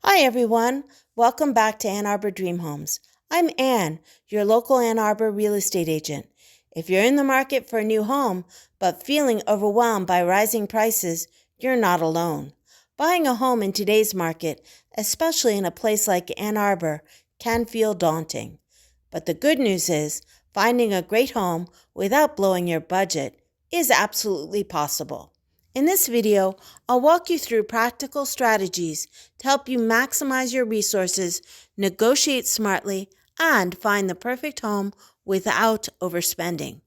Hi, everyone. Welcome back to Ann Arbor Dream Homes. I'm Ann, your local Ann Arbor real estate agent. If you're in the market for a new home but feeling overwhelmed by rising prices, you're not alone. Buying a home in today's market, especially in a place like Ann Arbor, can feel daunting. But the good news is, finding a great home without blowing your budget is absolutely possible. In this video, I'll walk you through practical strategies to help you maximize your resources, negotiate smartly, and find the perfect home without overspending.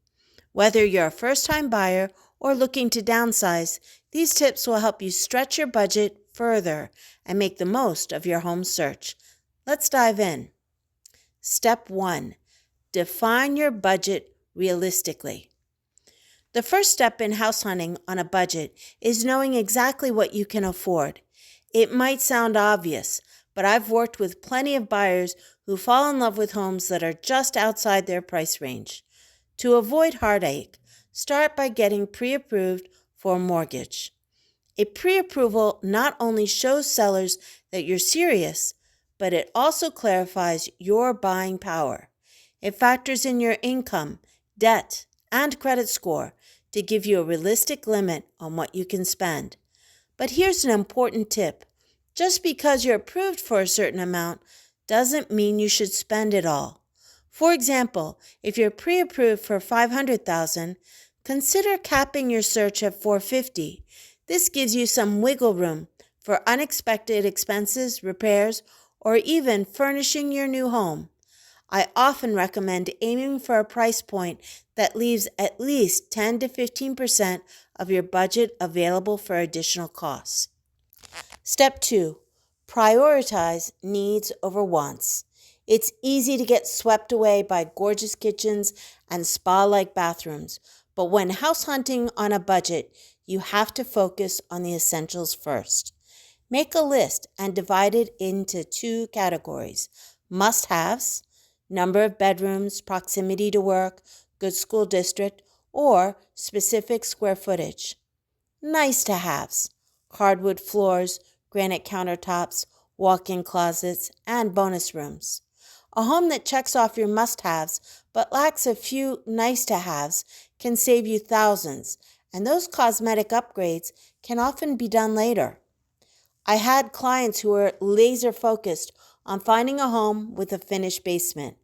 Whether you're a first-time buyer or looking to downsize, these tips will help you stretch your budget further and make the most of your home search. Let's dive in. Step 1. Define your budget realistically. The first step in house hunting on a budget is knowing exactly what you can afford. It might sound obvious, but I've worked with plenty of buyers who fall in love with homes that are just outside their price range. To avoid heartache, start by getting pre-approved for a mortgage. A pre-approval not only shows sellers that you're serious, but it also clarifies your buying power. It factors in your income, debt, and credit score to give you a realistic limit on what you can spend. But here's an important tip. Just because you're approved for a certain amount doesn't mean you should spend it all. For example, if you're pre-approved for $500,000, consider capping your search at $450,000. This gives you some wiggle room for unexpected expenses, repairs, or even furnishing your new home. I often recommend aiming for a price point that leaves at least 10 to 15% of your budget available for additional costs. Step 2. Prioritize needs over wants. It's easy to get swept away by gorgeous kitchens and spa-like bathrooms, but when house hunting on a budget, you have to focus on the essentials first. Make a list and divide it into 2 categories: must-haves, number of bedrooms, proximity to work, good school district, or specific square footage. Nice-to-haves: hardwood floors, granite countertops, walk-in closets, and bonus rooms. A home that checks off your must-haves but lacks a few nice-to-haves can save you thousands, and those cosmetic upgrades can often be done later. I had clients who were laser focused on finding a home with a finished basement.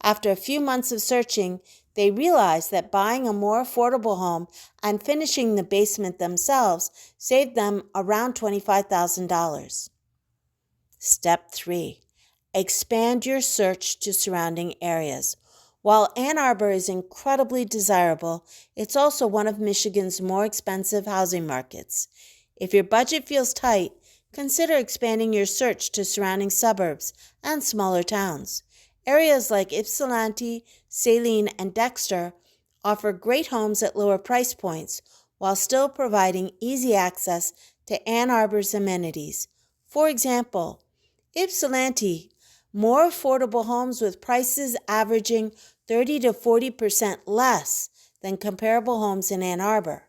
After a few months of searching, they realized that buying a more affordable home and finishing the basement themselves saved them around $25,000. Step 3. Expand your search to surrounding areas. While Ann Arbor is incredibly desirable, it's also one of Michigan's more expensive housing markets. If your budget feels tight, consider expanding your search to surrounding suburbs and smaller towns. Areas like Ypsilanti, Saline, and Dexter offer great homes at lower price points while still providing easy access to Ann Arbor's amenities. For example, Ypsilanti, more affordable homes with prices averaging 30 to 40% less than comparable homes in Ann Arbor.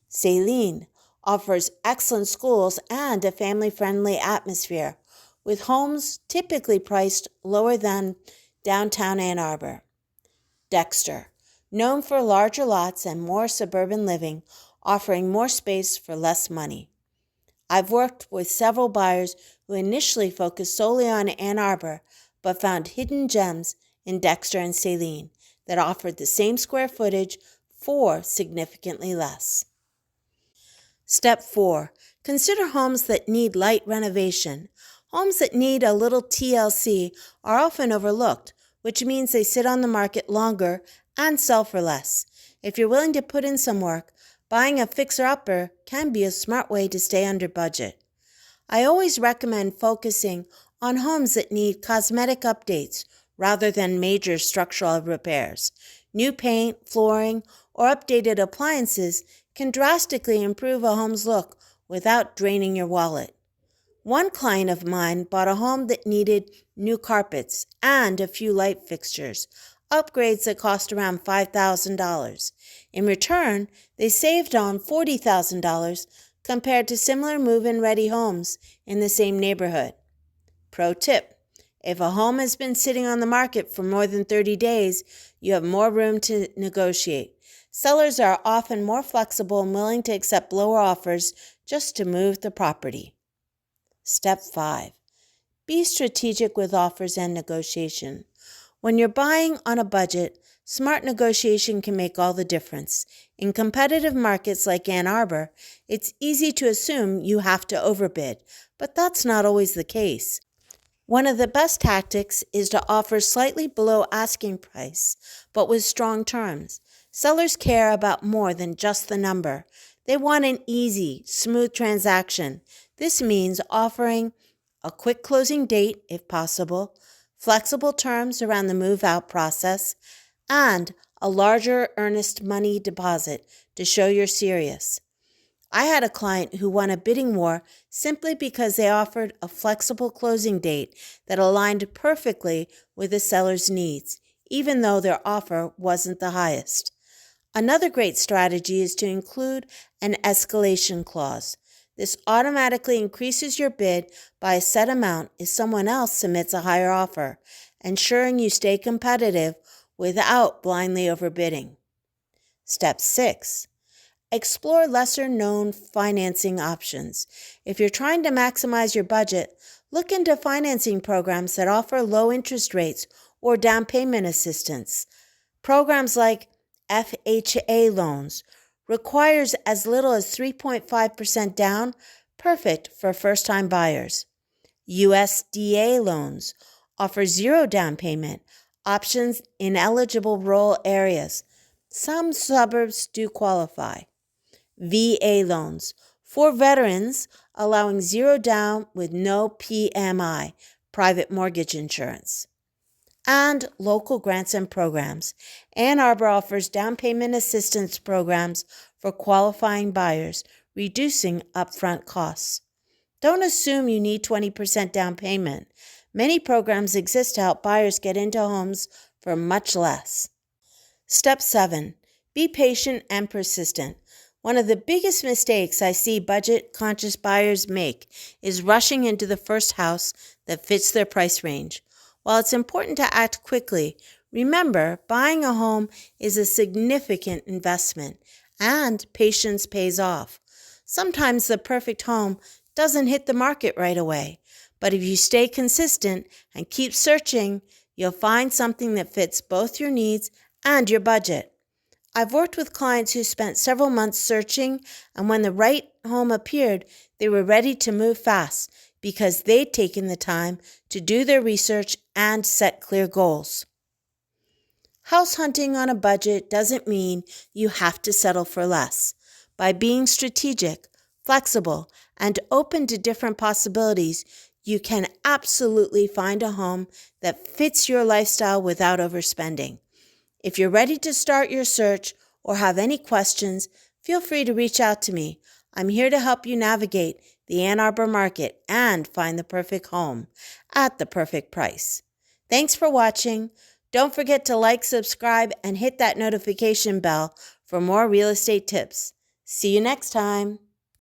Saline offers excellent schools and a family-friendly atmosphere, with homes typically priced lower than downtown Ann Arbor. Dexter, known for larger lots and more suburban living, offering more space for less money. I've worked with several buyers who initially focused solely on Ann Arbor, but found hidden gems in Dexter and Saline that offered the same square footage for significantly less. Step 4. Consider homes that need light renovation. Homes that need a little TLC are often overlooked, which means they sit on the market longer and sell for less. If you're willing to put in some work, buying a fixer-upper can be a smart way to stay under budget. I always recommend focusing on homes that need cosmetic updates rather than major structural repairs. New paint, flooring, or updated appliances can drastically improve a home's look without draining your wallet. One client of mine bought a home that needed new carpets and a few light fixtures, upgrades that cost around $5,000. In return, they saved on $40,000 compared to similar move-in ready homes in the same neighborhood. Pro tip: if a home has been sitting on the market for more than 30 days, you have more room to negotiate. Sellers are often more flexible and willing to accept lower offers just to move the property. Step 5. Be strategic with offers and negotiation. When you're buying on a budget, smart negotiation can make all the difference. In competitive markets like Ann Arbor, it's easy to assume you have to overbid, but that's not always the case. One of the best tactics is to offer slightly below asking price, but with strong terms. Sellers care about more than just the number. They want an easy, smooth transaction. This means offering a quick closing date, if possible, flexible terms around the move-out process, and a larger earnest money deposit to show you're serious. I had a client who won a bidding war simply because they offered a flexible closing date that aligned perfectly with the seller's needs, even though their offer wasn't the highest. Another great strategy is to include an escalation clause. This automatically increases your bid by a set amount if someone else submits a higher offer, ensuring you stay competitive without blindly overbidding. Step 6. Explore lesser-known financing options. If you're trying to maximize your budget, look into financing programs that offer low interest rates or down payment assistance. Programs like FHA loans requires as little as 3.5% down, perfect for first-time buyers. USDA loans offer zero down payment options in eligible rural areas. Some suburbs do qualify. VA loans for veterans, allowing zero down with no PMI, private mortgage insurance. And local grants and programs. Ann Arbor offers down payment assistance programs for qualifying buyers, reducing upfront costs. Don't assume you need 20% down payment. Many programs exist to help buyers get into homes for much less. Step 7. Be patient and persistent. One of the biggest mistakes I see budget-conscious buyers make is rushing into the first house that fits their price range. While it's important to act quickly, remember, buying a home is a significant investment, and patience pays off. Sometimes the perfect home doesn't hit the market right away, but if you stay consistent and keep searching, you'll find something that fits both your needs and your budget. I've worked with clients who spent several months searching, and when the right home appeared, they were ready to move fast because they'd taken the time to do their research and set clear goals. House hunting on a budget doesn't mean you have to settle for less. By being strategic, flexible, and open to different possibilities, you can absolutely find a home that fits your lifestyle without overspending. If you're ready to start your search or have any questions, feel free to reach out to me. I'm here to help you navigate the Ann Arbor market and find the perfect home at the perfect price. Thanks for watching. Don't forget to like, subscribe, and hit that notification bell for more real estate tips. See you next time.